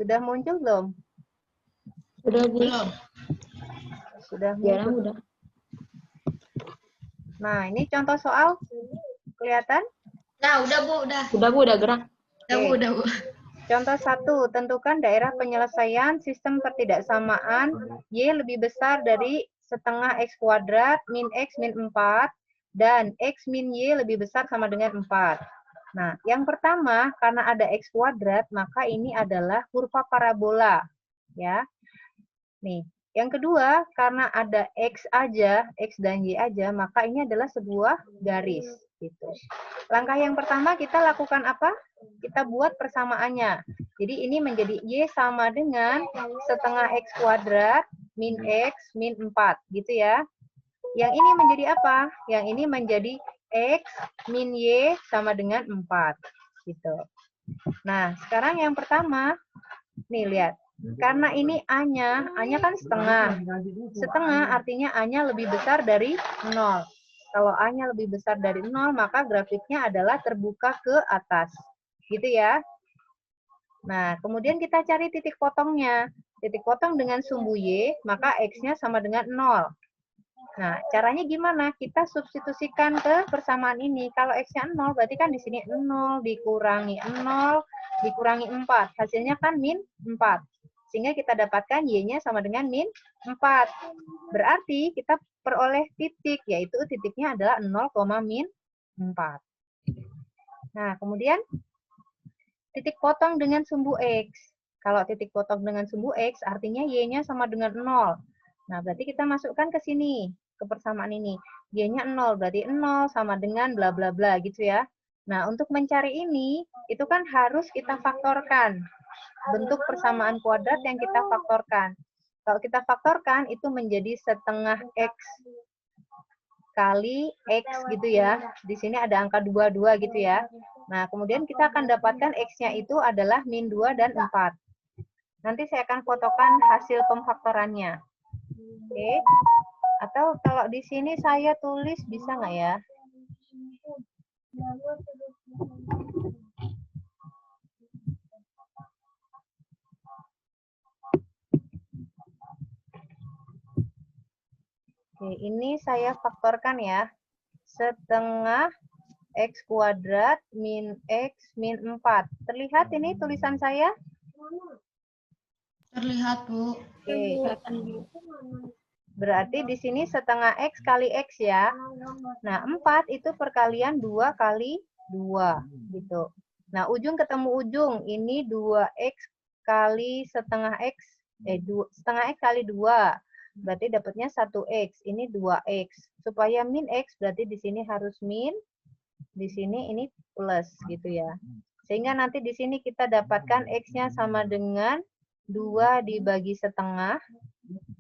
Sudah muncul belum? Sudah, Bu. Belum. Sudah Ya, muncul. udah. Nah, ini contoh soal. Kelihatan? Nah, udah Bu, udah. Udah, Bu, udah gerak. Udah Bu, Oke. udah Bu. Contoh 1, tentukan daerah penyelesaian sistem ketidaksamaan Y lebih besar dari setengah X kuadrat min X min 4 dan X min Y lebih besar sama dengan 4. Nah, yang pertama, karena ada X kuadrat, maka ini adalah kurva parabola. Ya. Nih, yang kedua, karena ada X aja, X dan Y aja, maka ini adalah sebuah garis. Gitu. Langkah yang pertama kita lakukan apa? Kita buat persamaannya. Jadi ini menjadi Y sama dengan setengah X kuadrat min X min 4. Gitu ya. Yang ini menjadi apa? Yang ini menjadi X min Y sama dengan 4. Gitu. Nah, sekarang yang pertama, nih lihat. Karena ini A-nya kan setengah. Setengah artinya A-nya lebih besar dari 0. Kalau A-nya lebih besar dari 0, maka grafiknya adalah terbuka ke atas. Gitu ya. Nah, kemudian kita cari titik potongnya. Titik potong dengan sumbu Y, maka X-nya sama dengan 0. Nah, caranya gimana? Kita substitusikan ke persamaan ini. Kalau X-nya 0, berarti kan di sini 0 dikurangi 0 dikurangi 4. Hasilnya kan min 4. Sehingga kita dapatkan Y-nya sama dengan min 4. Berarti kita peroleh titik, yaitu titiknya adalah 0, min 4. Nah, kemudian titik potong dengan sumbu X. Kalau titik potong dengan sumbu X, artinya Y-nya sama dengan 0. Nah, berarti kita masukkan ke sini, ke persamaan ini. Y-nya 0, berarti 0 sama dengan bla bla bla gitu ya. Nah, untuk mencari ini, itu kan harus kita faktorkan. Bentuk persamaan kuadrat yang kita faktorkan. Kalau kita faktorkan, itu menjadi setengah X kali X gitu ya. Di sini ada angka 22 gitu ya. Nah, kemudian kita akan dapatkan X-nya itu adalah min 2 dan 4. Nanti saya akan fotokan hasil pemfaktorannya. Oke. Atau kalau di sini saya tulis bisa nggak ya? Oke, ini saya faktorkan ya. Setengah X kuadrat min X min 4. Terlihat ini tulisan saya? Terlihat, Bu. Oke. Berarti di sini setengah X kali X ya. Nah, 4 itu perkalian 2 kali 2. Gitu. Nah, ujung ketemu ujung. Ini 2X kali setengah X. Setengah X kali 2. Berarti dapatnya 1X. Ini 2X. Supaya min X, berarti di sini harus min. Di sini ini plus gitu ya. Sehingga nanti di sini kita dapatkan X-nya sama dengan 2 dibagi setengah.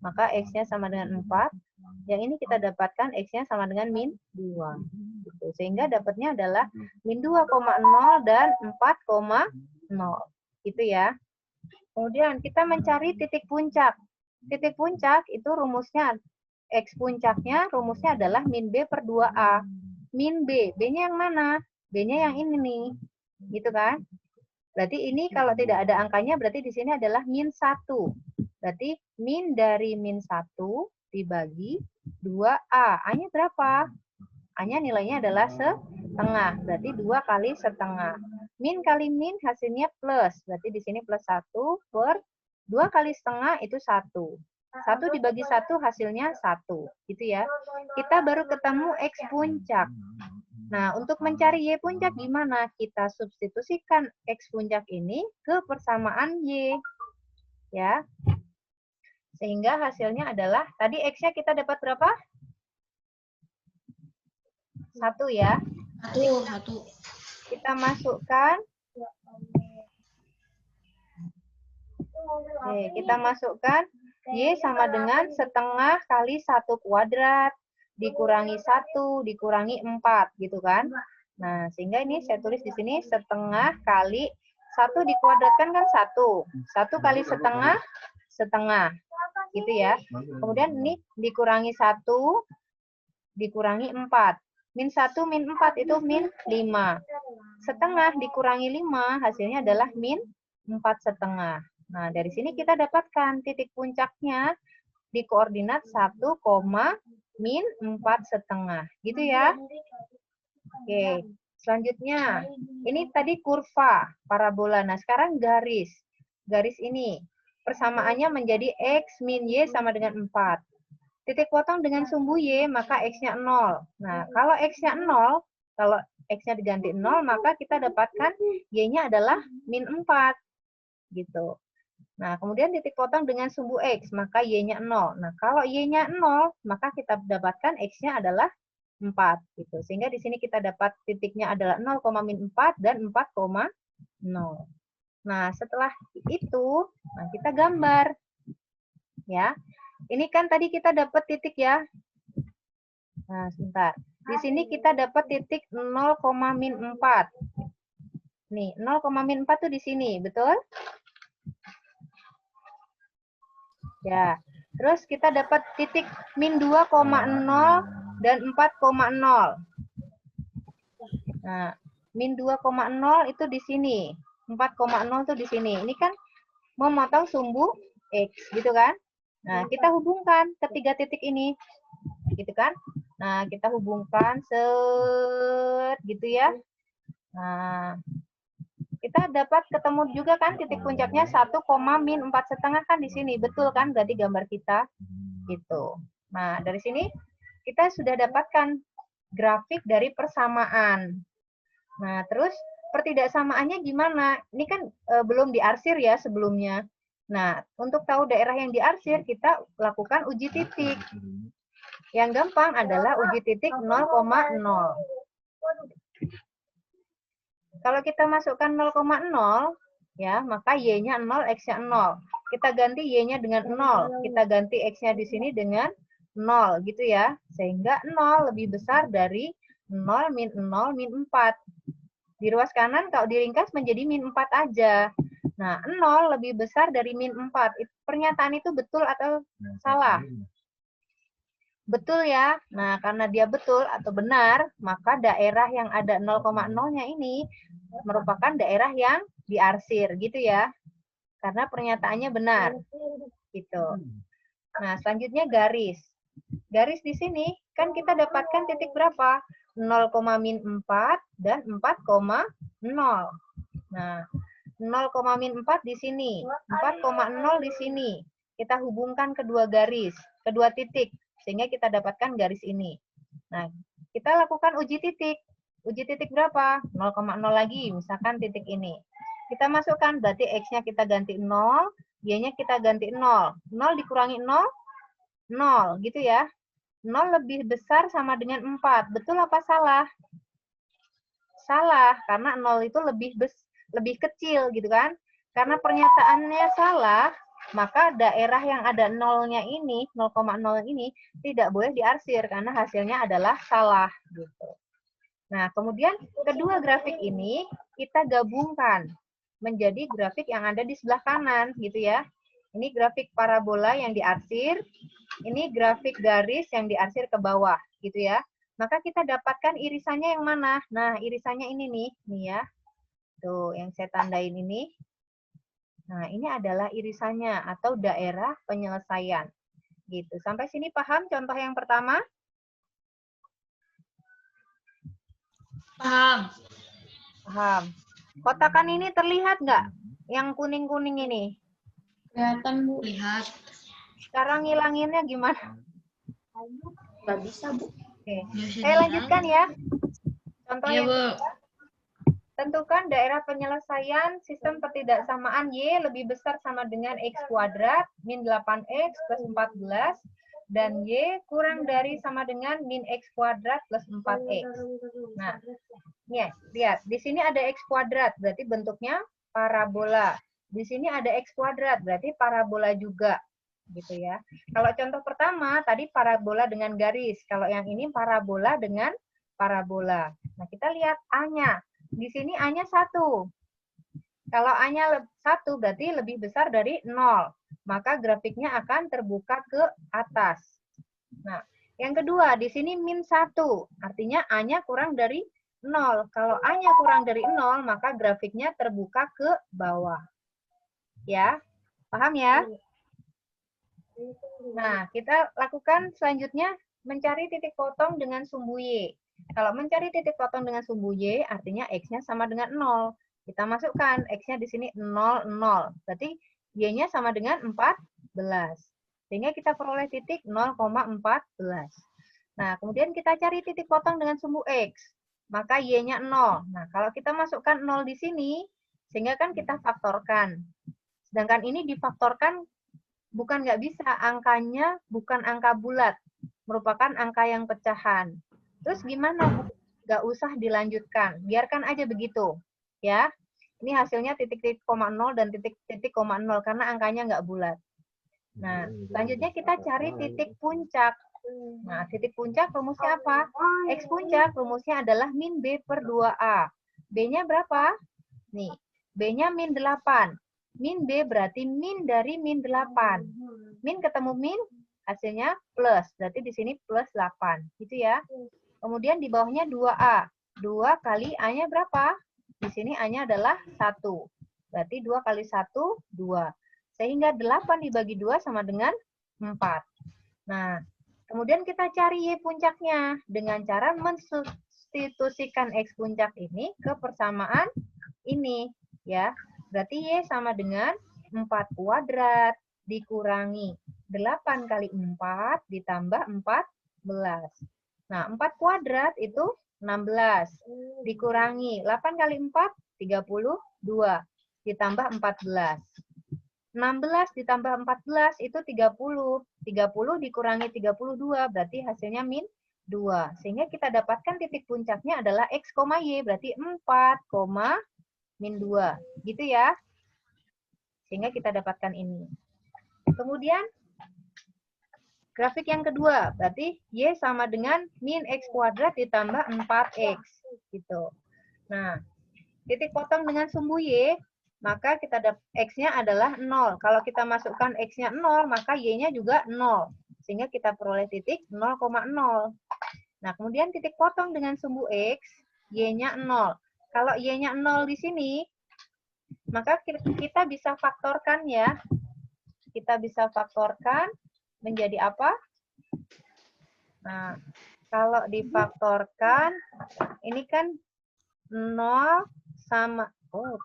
Maka X-nya sama dengan 4. Yang ini kita dapatkan X-nya sama dengan min 2. Gitu. Sehingga dapatnya adalah min 2,0 dan 4,0. Gitu ya. Kemudian kita mencari titik puncak. Titik puncak itu rumusnya, X puncaknya rumusnya adalah min B per 2A. Min B. B-nya yang mana? B-nya yang ini nih. Gitu kan? Berarti ini kalau tidak ada angkanya, berarti di sini adalah min 1. Berarti min dari min 1 dibagi 2A. A-nya berapa? A-nya nilainya adalah setengah. Berarti 2 kali setengah. Min kali min hasilnya plus. Berarti di sini plus 1 per 2 kali setengah itu 1. 1 dibagi 1 hasilnya 1. Gitu ya. Kita baru ketemu X puncak. Nah, untuk mencari Y puncak gimana? Kita substitusikan X puncak ini ke persamaan Y. Ya. Sehingga hasilnya adalah, tadi X-nya kita dapat berapa? 1 ya. 1. Kita masukkan. Oke, kita masukkan Y sama dengan setengah kali 1 kuadrat dikurangi 1 dikurangi 4 gitu kan. Nah, sehingga ini saya tulis di sini setengah kali 1 dikuadratkan kan 1. 1 kali setengah, setengah. Gitu ya. Kemudian ini dikurangi 1 dikurangi 4. Min 1 min 4 itu min 5. Setengah dikurangi 5 hasilnya adalah min 4 setengah. Nah, dari sini kita dapatkan titik puncaknya di koordinat 1, min 4,5. Gitu ya. Oke, selanjutnya. Ini tadi kurva parabola. Nah, sekarang garis. Garis ini. Persamaannya menjadi X min Y sama dengan 4. Titik potong dengan sumbu Y, maka X-nya 0. Nah, kalau X-nya 0, kalau X-nya diganti 0, maka kita dapatkan Y-nya adalah min 4. Gitu. Nah, kemudian titik potong dengan sumbu X, maka Y-nya 0. Nah, kalau Y-nya 0, maka kita dapatkan X-nya adalah 4. Gitu. Sehingga di sini kita dapat titiknya adalah 0, min 4 dan 4,0. Nah, setelah itu, nah kita gambar. Ya. Ini kan tadi kita dapat titik ya. Nah, sebentar. Di sini kita dapat titik 0, min 4. Nih, 0, min 4 tuh di sini, betul? Ya. Terus kita dapat titik min 2,0 dan 4,0. Nah, min 2,0 itu di sini. 4,0 itu di sini. Ini kan memotong sumbu X, gitu kan? Nah, kita hubungkan ketiga titik ini. Gitu kan? Nah, kita hubungkan set gitu ya. Nah, kita dapat ketemu juga kan titik puncaknya 1, min 4,5 kan di sini. Betul kan? Berarti gambar kita gitu. Nah, dari sini kita sudah dapatkan grafik dari persamaan. Nah, terus pertidaksamaannya gimana? Ini kan belum diarsir ya sebelumnya. Nah, untuk tahu daerah yang diarsir, kita lakukan uji titik. Yang gampang adalah uji titik 0,0. Kalau kita masukkan 0,0, ya, maka Y-nya 0, X-nya 0. Kita ganti Y-nya dengan 0. Kita ganti X-nya di sini dengan 0, gitu ya. Sehingga 0 lebih besar dari 0, min 4. Di ruas kanan kalau diringkas menjadi min 4 aja. Nah, 0 lebih besar dari min 4. Pernyataan itu betul atau salah? Betul ya. Nah, karena dia betul atau benar, maka daerah yang ada 0,0-nya ini merupakan daerah yang diarsir, gitu ya. Karena pernyataannya benar. Gitu. Nah, selanjutnya garis. Garis di sini kan kita dapatkan titik berapa? 0, min 4 dan 4,0. Nah, 0, min 4 di sini, 4,0 di sini. Kita hubungkan kedua garis, kedua titik, sehingga kita dapatkan garis ini. Nah, kita lakukan uji titik. Uji titik berapa? 0,0 lagi, misalkan titik ini. Kita masukkan, berarti X-nya kita ganti 0, Y-nya kita ganti 0. 0 dikurangi 0, 0, gitu ya. 0 lebih besar sama dengan 4. Betul apa salah? Salah, karena 0 itu lebih kecil gitu kan. Karena pernyataannya salah, maka daerah yang ada 0-nya ini, 0,0 ini tidak boleh diarsir karena hasilnya adalah salah gitu. Nah, kemudian kedua grafik ini kita gabungkan menjadi grafik yang ada di sebelah kanan gitu ya. Ini grafik parabola yang diarsir, ini grafik garis yang diarsir ke bawah gitu ya. Maka kita dapatkan irisannya yang mana? Nah, irisannya ini nih ya. Tuh, yang saya tandain ini. Nah, ini adalah irisannya atau daerah penyelesaian. Gitu. Sampai sini paham contoh yang pertama? Paham. Paham. Kotakan ini terlihat nggak? Yang kuning-kuning ini. Kelihatan, Bu. Lihat. Sekarang ngilanginnya gimana? Nggak bisa, Bu. Oke. Bisa Saya lanjutkan ya. Contoh Iya, yang Bu. kedua. Tentukan daerah penyelesaian sistem pertidaksamaan Y lebih besar sama dengan X kuadrat, min 8X plus 14, dan Y kurang dari sama dengan min X kuadrat plus 4X. Nah, nih, lihat. Di sini ada X kuadrat, berarti bentuknya parabola. Di sini ada X kuadrat, berarti parabola juga. Gitu ya. Kalau contoh pertama, tadi parabola dengan garis. Kalau yang ini parabola dengan parabola. Nah, kita lihat A-nya. Di sini A-nya 1. Kalau A-nya 1 berarti lebih besar dari 0. Maka grafiknya akan terbuka ke atas. Nah, yang kedua, di sini min 1. Artinya A-nya kurang dari 0. Kalau A-nya kurang dari 0, maka grafiknya terbuka ke bawah. Ya. Paham ya? Nah, kita lakukan selanjutnya mencari titik potong dengan sumbu Y. Kalau mencari titik potong dengan sumbu Y, artinya X-nya sama dengan 0. Kita masukkan X-nya di sini 0, 0. Berarti Y-nya sama dengan 14. Sehingga kita peroleh titik 0,14. Nah, kemudian kita cari titik potong dengan sumbu X. Maka Y-nya 0. Nah, kalau kita masukkan 0 di sini, sehingga kan kita faktorkan. Sedangkan ini difaktorkan bukan nggak bisa, angkanya bukan angka bulat, merupakan angka yang pecahan. Terus gimana, Bu? Nggak usah dilanjutkan, biarkan aja begitu. Ya, ini hasilnya titik-titik koma 0 dan titik-titik koma 0 karena angkanya nggak bulat. Nah, selanjutnya kita cari titik puncak. Nah, titik puncak rumusnya apa? X puncak rumusnya adalah min B per 2A. B-nya berapa? Nih, B-nya min 8. Min B berarti min dari min 8. Min ketemu min, hasilnya plus. Berarti di sini plus 8. Gitu ya. Kemudian di bawahnya 2A. 2 kali A-nya berapa? Di sini A-nya adalah 1. Berarti 2 kali 1, 2. Sehingga 8 dibagi 2 sama dengan 4. Nah, kemudian kita cari Y puncaknya dengan cara mensubstitusikan X puncak ini ke persamaan ini. Ya, berarti Y sama dengan 4 kuadrat dikurangi 8 kali 4 ditambah 14. Nah, 4 kuadrat itu 16. Dikurangi 8 kali 4, 32. Ditambah 14. 16 ditambah 14 itu 30. 30 dikurangi 32 berarti hasilnya min 2. Sehingga kita dapatkan titik puncaknya adalah X, Y. Berarti 4, min 2. Gitu ya. Sehingga kita dapatkan ini. Kemudian grafik yang kedua, berarti Y sama dengan min X kuadrat ditambah 4X. Gitu. Nah, titik potong dengan sumbu Y, maka kita X-nya adalah 0. Kalau kita masukkan X-nya 0, maka Y-nya juga 0. Sehingga kita peroleh titik 0,0. Nah, kemudian titik potong dengan sumbu X, Y-nya 0. Kalau Y-nya 0 di sini, maka kita bisa faktorkan ya. Kita bisa faktorkan menjadi apa? Nah, kalau difaktorkan, ini kan 0 sama... Oh.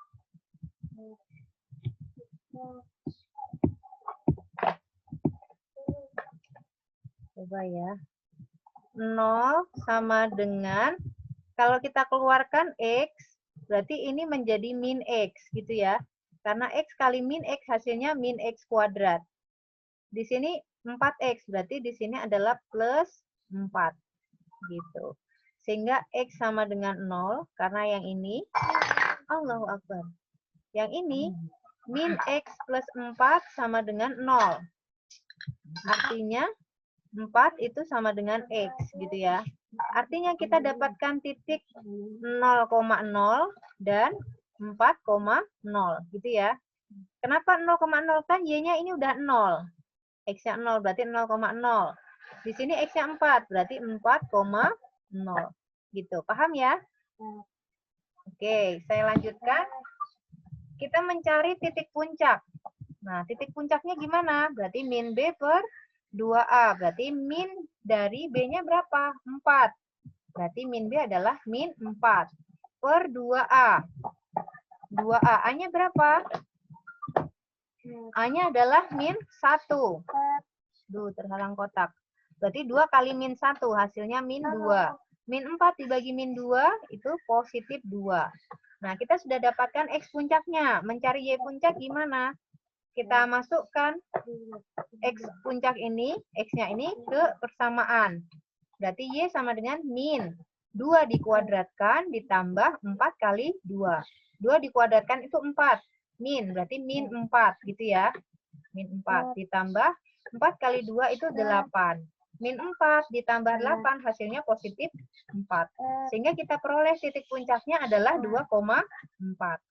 Coba ya. 0 sama dengan, kalau kita keluarkan X, berarti ini menjadi min X, gitu ya. Karena X kali min X hasilnya min X kuadrat. Di sini 4X, berarti di sini adalah plus 4. Gitu. Sehingga X sama dengan 0, karena yang ini, Allahu Akbar. Yang ini, min X plus 4 sama dengan 0. Artinya, 4 itu sama dengan X, gitu ya. Artinya kita dapatkan titik 0,0 dan 4,0, gitu ya. Kenapa 0,0? Kan Y-nya ini udah 0. X-nya 0, berarti 0,0. Di sini X-nya 4, berarti 4,0. Gitu, paham ya? Oke, saya lanjutkan. Kita mencari titik puncak. Nah, titik puncaknya gimana? Berarti min B per 2A. Berarti min dari B-nya berapa? 4. Berarti min B adalah min 4 per 2A. 2A. A-nya berapa? A-nya adalah min 1. Duh, terhalang kotak. Berarti 2 kali min 1. Hasilnya min 2. Min 4 dibagi min 2 itu positif 2. Nah, kita sudah dapatkan X puncaknya. Mencari Y puncak gimana? Kita masukkan X puncak ini, X-nya ini ke persamaan. Berarti Y sama dengan min 2 dikuadratkan ditambah 4 kali 2. 2 dikuadratkan itu 4. Min, berarti min 4 gitu ya. Min 4 ditambah 4 kali 2 itu 8. Min 4 ditambah 8 hasilnya positif 4. Sehingga kita peroleh titik puncaknya adalah 2,4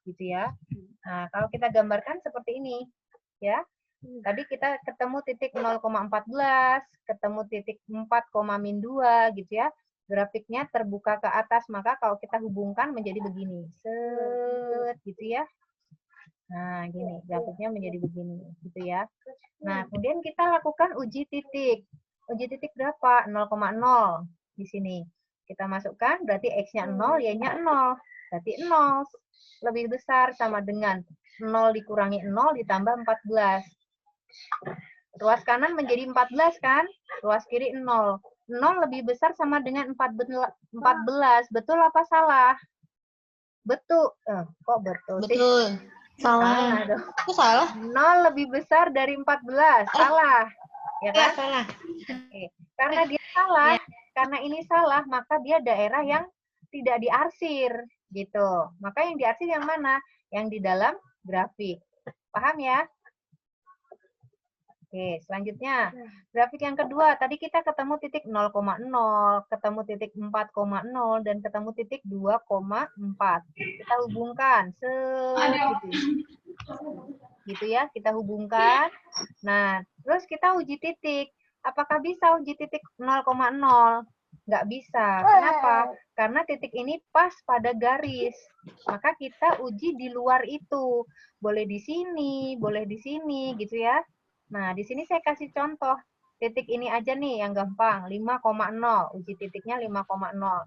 gitu ya. Nah, kalau kita gambarkan seperti ini ya. Tadi kita ketemu titik 0,14, ketemu titik 4,-2 gitu ya. Grafiknya terbuka ke atas, maka kalau kita hubungkan menjadi begini. Set gitu ya. Nah, gini, grafiknya menjadi begini, gitu ya. Nah, kemudian kita lakukan uji titik. Uji titik berapa? 0,0 di sini. Kita masukkan, berarti X-nya 0, Y-nya 0. Berarti 0 lebih besar sama dengan 0 dikurangi 0 ditambah 14. Ruas kanan menjadi 14 kan? Ruas kiri 0. 0 lebih besar sama dengan 14. Betul apa salah? Betul. Kok betul sih? Betul. Salah dong. Aku salah. 0 lebih besar dari 14. Salah. Ya Ya, kan? salah. Oke. Karena dia salah, karena ini salah, maka dia daerah yang tidak diarsir. Gitu. Maka yang diarsir yang mana? Yang di dalam grafik. Paham ya? Oke, selanjutnya. Grafik yang kedua, tadi kita ketemu titik 0,0, ketemu titik 4,0, dan ketemu titik 2,4. Kita hubungkan. Gitu ya, kita hubungkan. Nah, terus kita uji titik. Apakah bisa uji titik 0,0? Nggak bisa. Kenapa? Karena titik ini pas pada garis. Maka kita uji di luar itu. Boleh di sini, boleh di sini, gitu ya. Nah, di sini saya kasih contoh. Titik ini aja nih yang gampang, 5,0. Uji titiknya 5,0.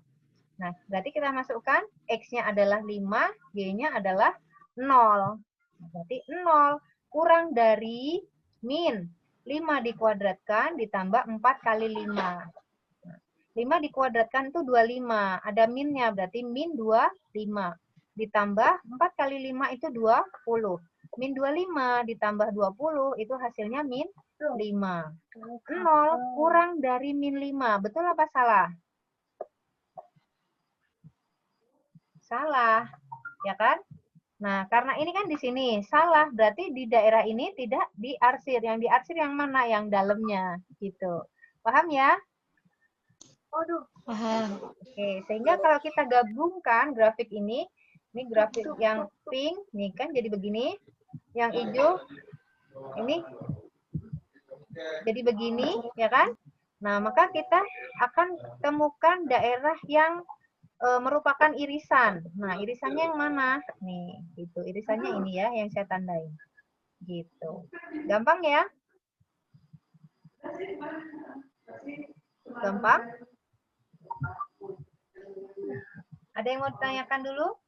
Nah, berarti kita masukkan X-nya adalah 5, Y-nya adalah 0. Berarti 0 kurang dari min 5 dikuadratkan ditambah 4 kali 5. 5 dikuadratkan itu 25. Ada minnya, berarti min 25. Ditambah 4 kali 5 itu 20. Min 25 ditambah 20 itu hasilnya min 5. 0 kurang dari min 5. Betul apa salah? Salah. Ya kan? Nah, karena ini kan di sini salah, berarti di daerah ini tidak diarsir. Yang diarsir yang mana? Yang dalamnya, gitu. Paham ya? Paham. Oke, sehingga kalau kita gabungkan grafik ini grafik yang pink, nih kan jadi begini. Yang hijau, ini jadi begini, ya kan? Nah, maka kita akan temukan daerah yang merupakan irisan. Nah, irisannya yang mana? Nih, gitu. Irisannya ini ya, yang saya tandain. Gitu. Gampang ya? Gampang? Ada yang mau ditanyakan dulu?